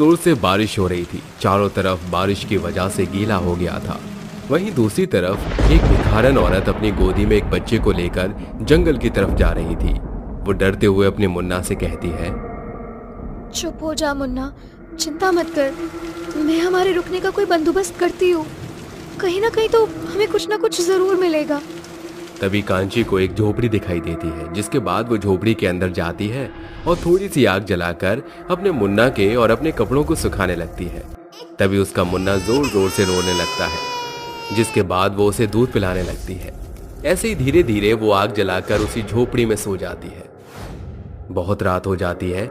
जोर से बारिश हो रही थी। चारों तरफ बारिश की वजह से गीला हो गया था। वहीं दूसरी तरफ एक भिखारन औरत अपनी गोदी में एक बच्चे को लेकर जंगल की तरफ जा रही थी। वो डरते हुए अपने मुन्ना से कहती है, चुप हो जा मुन्ना, चिंता मत कर, मैं हमारे रुकने का कोई बंदोबस्त करती हूँ। कहीं ना कहीं तो हमें कुछ ना कुछ जरूर मिलेगा। तभी कांची को एक झोपड़ी दिखाई देती है, जिसके बाद वो झोपड़ी के अंदर जाती है और थोड़ी सी आग जलाकर अपने मुन्ना के और अपने कपड़ों को सुखाने लगती है। तभी उसका मुन्ना जोर जोर से रोने लगता है, जिसके बाद वो उसे दूध पिलाने लगती है। ऐसे ही धीरे धीरे वो आग जलाकर उसी झोपड़ी में सो जाती है। बहुत रात हो जाती है।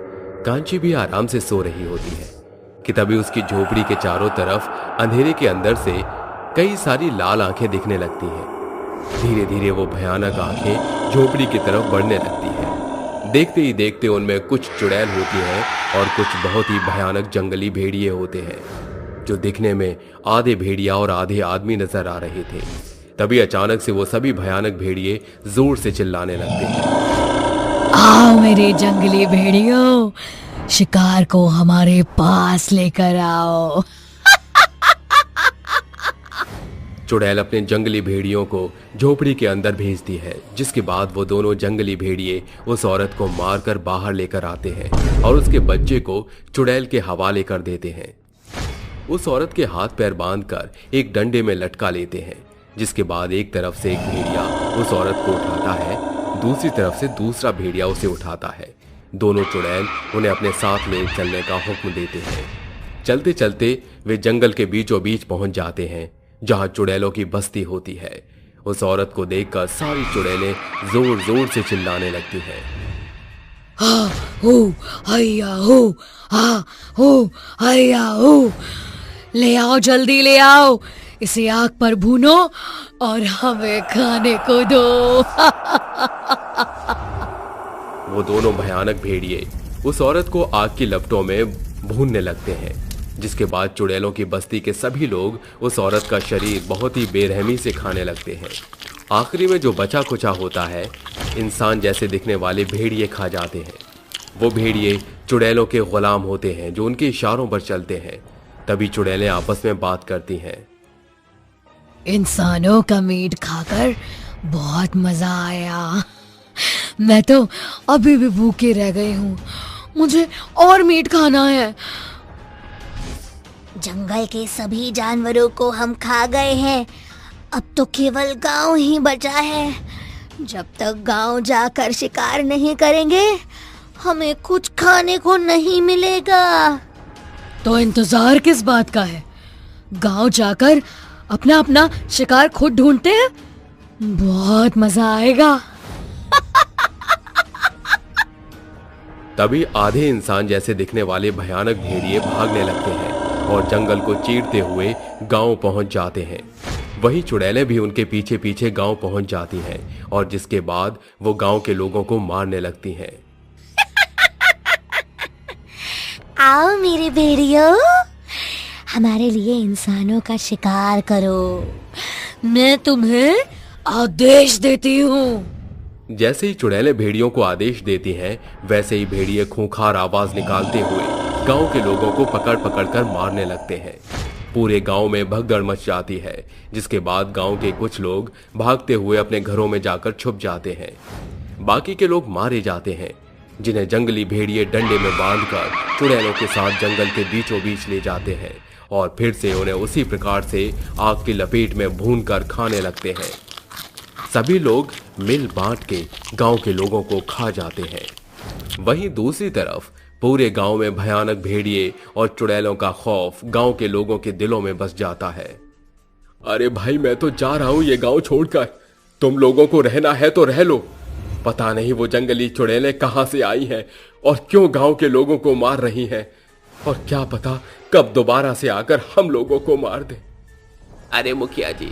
कांची भी आराम से सो रही होती है कि तभी उसकी झोपड़ी के चारों तरफ अंधेरे के अंदर से कई सारी लाल आंखें दिखने लगती हैं। धीरे धीरे वो भयानक आंखें झोपड़ी की तरफ बढ़ने लगती है। देखते ही देखते उनमें कुछ चुड़ैल होती हैं और कुछ बहुत ही भयानक जंगली भेड़िए होते हैं, जो दिखने में आधे भेड़िया और आधे आदमी नजर आ रहे थे। तभी अचानक से वो सभी भयानक भेड़िए जोर से चिल्लाने लगते हैं, आओ मेरे जंगली भेड़ियों, शिकार को हमारे पास लेकर आओ। चुड़ैल अपने जंगली भेड़ियों को झोपड़ी के अंदर भेजती है, जिसके बाद वो दोनों जंगली भेड़िए उस औरत को मारकर बाहर लेकर आते हैं और उसके बच्चे को चुड़ैल के हवाले कर देते हैं। उस औरत के हाथ पैर बांधकर एक डंडे में लटका लेते हैं, जिसके बाद एक तरफ से एक भेड़िया उस औरत को उठाता है, दूसरी तरफ से दूसरा भेड़िया उसे उठाता है। दोनों चुड़ैल उन्हें अपने साथ ले चलने का हुक्म देते हैं। चलते चलते वे जंगल के बीचों बीच पहुंच जाते हैं, जहां चुड़ैलों की बस्ती होती है। उस औरत को देखकर सारी चुड़ैलें जोर जोर से चिल्लाने लगती हैं, हा हो हैया हो, हा हो हैया हो, ले आओ, जल्दी ले आओ, इसे आग पर भूनो और हमें खाने को दो। वो दोनों भयानक भेड़िए उस औरत को आग की लपटों में भूनने लगते हैं, जिसके बाद चुड़ैलों की बस्ती के सभी लोग उस औरत का शरीर बहुत ही बेरहमी से खाने लगते हैं। आखिरी में जो बचा कुचा होता है, इंसान जैसे दिखने वाले भेड़िए खा जाते हैं। वो भेड़िए चुड़ैलों के गुलाम होते हैं, जो उनके इशारों पर चलते हैं। तभी चुड़ैलें आपस में बात करती हैं, इंसानों का मीट खाकर बहुत मजा आया, मैं तो अभी भी भूखे रह गई हूँ, मुझे और मीट खाना है। जंगल के सभी जानवरों को हम खा गए हैं, अब तो केवल गांव ही बचा है। जब तक गांव जाकर शिकार नहीं करेंगे, हमें कुछ खाने को नहीं मिलेगा। तो इंतजार किस बात का है? गांव जाकर अपना अपना शिकार खुद ढूंढते हैं, बहुत मजा आएगा। तभी आधे इंसान जैसे दिखने वाले भयानक भेड़िए भागने लगते हैं और जंगल को चीरते हुए गांव पहुंच जाते हैं। वहीं चुड़ैलें भी उनके पीछे पीछे गांव पहुंच जाती हैं और जिसके बाद वो गांव के लोगों को मारने लगती हैं। आओ मेरे भेड़ियों, हमारे लिए इंसानों का शिकार करो, मैं तुम्हें आदेश देती हूँ। जैसे ही चुड़ैलें भेड़ियों को आदेश देती हैं, वैसे ही भेड़िए खूंखार आवाज निकालते हुए गांव के लोगों को पकड़ पकड़ कर मारने लगते हैं। पूरे गांव में भगदड़ मच जाती है, जिसके बाद गांव के कुछ लोग भागते हुए अपने घरों में जाकर छुप जाते हैं। बाकी के लोग मारे जाते हैं, जिन्हें जंगली भेड़िए डंडे में बांधकर चुड़ैलों के साथ जंगल के बीचों बीच ले जाते हैं और फिर से उन्हें उसी प्रकार से आग की लपेट में भूनकर खाने लगते हैं। सभी लोग मिल बांट के गांव के लोगों को खा जाते हैं। वहीं दूसरी तरफ पूरे गांव में भयानक भेड़िए और चुड़ैलों का खौफ गांव के लोगों के दिलों में बस जाता है। अरे भाई, मैं तो जा रहा हूं ये गांव छोड़कर, तुम लोगों को रहना है तो रह लो। पता नहीं वो जंगली चुड़ैलें कहां से आई हैं और क्यों गांव के लोगों को मार रही हैं, और क्या पता कब दोबारा से आकर हम लोगों को मार दे। अरे मुखिया जी,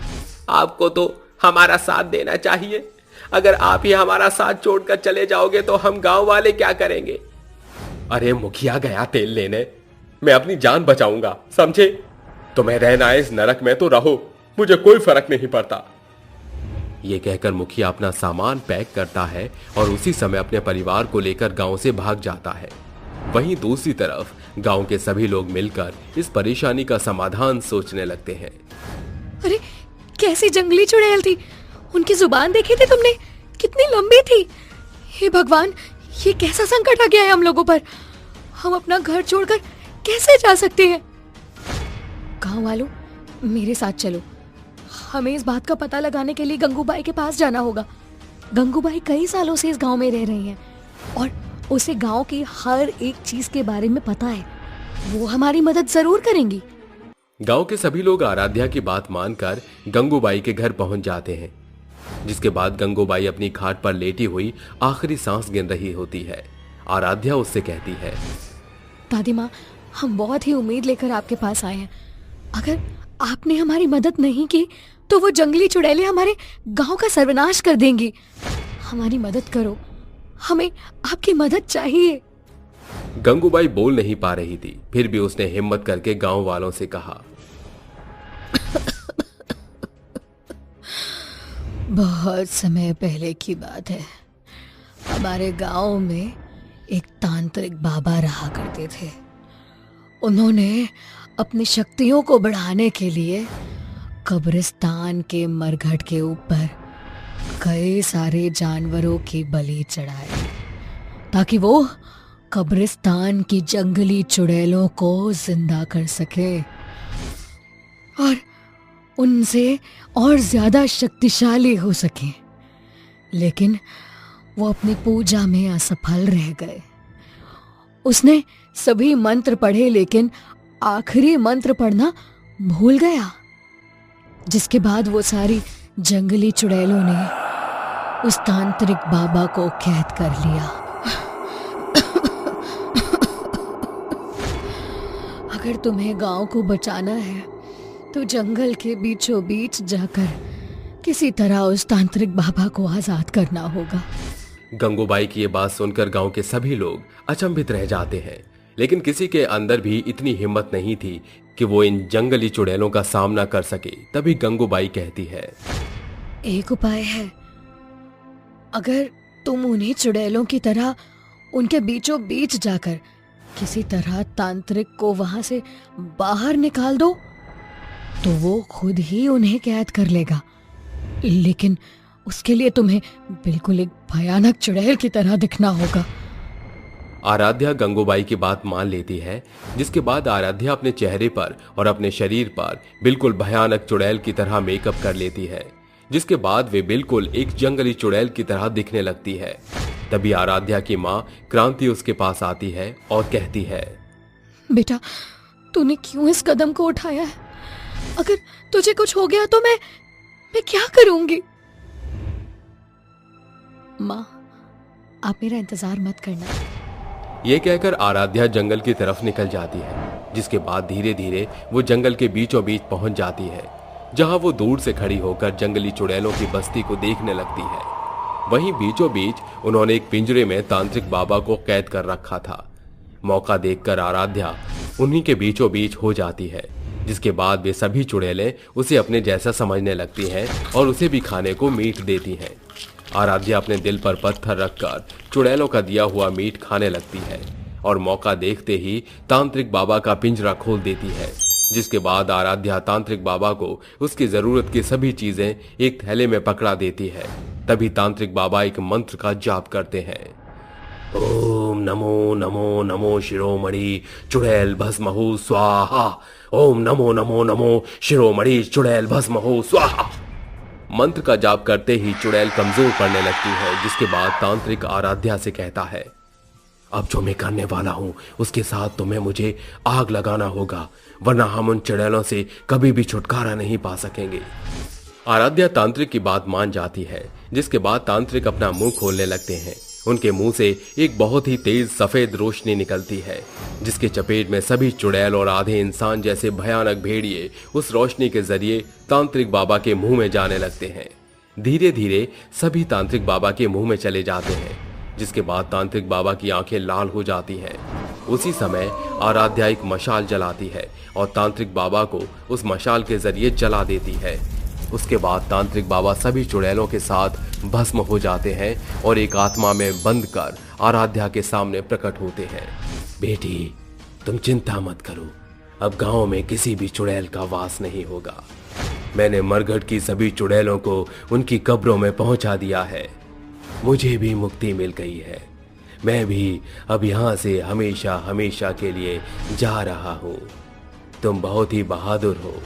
आपको तो हमारा साथ देना चाहिए। अगर आप ही हमारा साथ छोड़कर चले जाओगे तो हम गांव वाले क्या करेंगे? अरे मुखिया गया तेल लेने, मैं अपनी जान बचाऊंगा, समझे? तुम्हें रहना है इस नरक में तो रहो, मुझे कोई फर्क नहीं पड़ता। ये कहकर मुखिया अपना सामान पैक करता है और उसी समय अपने परिवार को लेकर गांव से भाग जाता है। वहीं दूसरी तरफ गांव के सभी लोग मिलकर इस परेशानी का समाधान सोचने लगते हैं। अरे कैसी जंगली चुड़ैल थी, उनकी जुबान देखी थी तुमने, कितनी लंबी थी। हे भगवान, ये कैसा संकट आ गया है हम लोगों पर। हम अपना घर छोड़कर कैसे जा सकते हैं। गांव वालों, मेरे साथ चलो। हमें इस बात का पता लगाने के लिए गंगूबाई के पास जाना होगा। गंगूबाई कई सालों से इस गांव में रह रही हैं और उसे गांव की हर एक चीज के बारे में पता है। वो हमारी मदद जरूर करेंगी। गांव के सभी लोग आराध्या की बात मानकर गंगूबाई के घर पहुंच जाते हैं, जिसके बाद गंगूबाई अपनी खाट पर लेटी हुई आखिरी सांस गिन रही होती है। आराध्या उससे कहती है, दादी माँ, हम बहुत ही उम्मीद लेकर आपके पास आए हैं। अगर आपने हमारी मदद नहीं की तो वो जंगली चुड़ैलें हमारे गांव का सर्वनाश कर देंगी। हमारी मदद करो, हमें आपकी मदद चाहिए। गंगूबाई बोल नहीं पा रही थी, फिर भी उसने हिम्मत करके गांव वालों से कहा, बहुत समय पहले की बात है। हमारे गांव में एक तांत्रिक बाबा रहा करते थे। उन्होंने अपनी शक्तियों को बढ़ाने के लिए कब्रिस्तान के मरघट के ऊपर कई सारे जानवरों की बलि चढ़ाई, ताकि वो कब्रिस्तान की जंगली चुड़ैलों को जिंदा कर सके और उनसे और ज्यादा शक्तिशाली हो सके। लेकिन वो अपनी पूजा में असफल रह गए। उसने सभी मंत्र पढ़े, लेकिन आखिरी मंत्र पढ़ना भूल गया, जिसके बाद वो सारी जंगली चुड़ैलों ने उस तांत्रिक बाबा को कैद कर लिया। अगर तुम्हें गांव को बचाना है तो जंगल के बीचों बीच जाकर किसी तरह उस तांत्रिक बाबा को आजाद करना होगा। गंगूबाई की ये बात सुनकर गांव के सभी लोग अचंभित रह जाते हैं, लेकिन किसी के अंदर भी इतनी हिम्मत नहीं थी कि वो इन जंगली चुड़ैलों का सामना कर सके। तभी गंगूबाई कहती है, एक उपाय है। अगर तुम उन्हीं चुड़ैलों की तरह उनके बीचों बीच जाकर किसी तरह तांत्रिक को वहां से बाहर निकाल दो तो वो खुद ही उन्हें कैद कर लेगा। लेकिन उसके लिए तुम्हें बिल्कुल एक भयानक चुड़ैल की तरह दिखना होगा। आराध्या गंगूबाई की बात मान लेती है, जिसके बाद आराध्या अपने चेहरे पर और अपने शरीर पर बिल्कुल भयानक चुड़ैल की तरह मेकअप कर लेती है, जिसके बाद वे बिल्कुल एक जंगली चुड़ैल की तरह दिखने लगती है। तभी आराध्या की माँ क्रांति उसके पास आती है और कहती है, बेटा, तूने क्यों इस कदम को उठाया है? अगर तुझे कुछ हो गया तो मैं क्या करूंगी? माँ, आप मेरा इंतजार मत करना। ये कहकर आराध्या जंगल की तरफ निकल जाती है, जिसके बाद धीरे धीरे वो जंगल के बीचों बीच पहुंच जाती है, जहां वो दूर से खड़ी होकर जंगली चुड़ैलों की बस्ती को देखने लगती है। वहीं बीचों बीच उन्होंने एक पिंजरे में तांत्रिक बाबा को कैद कर रखा था। मौका देखकर आराध्या उन्हीं के बीचों बीच हो जाती है, जिसके बाद वे सभी चुड़ैलें उसे अपने जैसा समझने लगती हैं और उसे भी खाने को मीट देती हैं। आराध्या अपने दिल पर पत्थर रखकर चुड़ैलों का दिया हुआ मीट खाने लगती है और मौका देखते ही तांत्रिक बाबा का पिंजरा खोल देती है, जिसके बाद आराध्या तांत्रिक बाबा को उसकी जरूरत की सभी चीजें एक थैले में पकड़ा देती है। तभी तांत्रिक बाबा एक मंत्र का जाप करते हैं, ओम नमो नमो नमो शिरोमणि चुड़ैल भस्महु स्वाहा। ओम नमो नमो नमो शिरोमणि चुड़ैल भस्महु स्वाहा। मंत्र का जाप करते ही चुड़ैल कमजोर पड़ने लगती है, जिसके बाद तांत्रिक आराध्या से कहता है, अब जो मैं करने वाला हूं उसके साथ तुम्हें मुझे आग लगाना होगा, वरना हम उन चुड़ैलों से कभी भी छुटकारा नहीं पा सकेंगे। आराध्या तांत्रिक की बात मान जाती है, जिसके बाद तांत्रिक अपना मुंह खोलने लगते हैं। उनके मुंह से एक बहुत ही तेज सफेद रोशनी निकलती है, जिसके चपेट में सभी चुड़ैल और आधे इंसान जैसे भयानक भेड़िए उस रोशनी के जरिए तांत्रिक बाबा के मुंह में जाने लगते हैं। धीरे धीरे सभी तांत्रिक बाबा के मुंह में चले जाते हैं, जिसके बाद तांत्रिक बाबा की आंखें लाल हो जाती हैं। उसी समय आराध्या एक मशाल जलाती है और तांत्रिक बाबा को उस मशाल के जरिए जला देती है। उसके बाद तांत्रिक बाबा सभी चुड़ैलों के साथ भस्म हो जाते हैं और एक आत्मा में बंद कर आराध्या के सामने प्रकट होते हैं। बेटी, तुम चिंता मत करो, अब गांव में किसी भी चुड़ैल का वास नहीं होगा। मैंने मरघट की सभी चुड़ैलों को उनकी कब्रों में पहुंचा दिया है। मुझे भी मुक्ति मिल गई है। मैं भी अब यहां से हमेशा हमेशा के लिए जा रहा हूं। तुम बहुत ही बहादुर हो,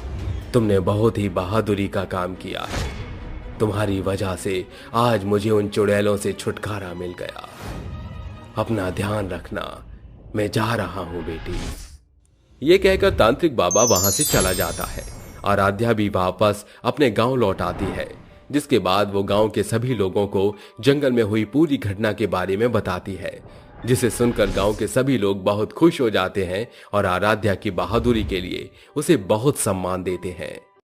तुमने बहुत ही बहादुरी का काम किया है। तुम्हारी वजह से आज मुझे उन चुड़ैलों से छुटकारा मिल गया। अपना ध्यान रखना, मैं जा रहा हूं बेटी। ये कहकर तांत्रिक बाबा वहां से चला जाता है। आराध्या भी वापस अपने गांव लौट आती है, जिसके बाद वो गांव के सभी लोगों को जंगल में हुई पूरी घटना के बारे में बताती है, जिसे सुनकर गांव के सभी लोग बहुत खुश हो जाते हैं और आराध्या की बहादुरी के लिए उसे बहुत सम्मान देते हैं।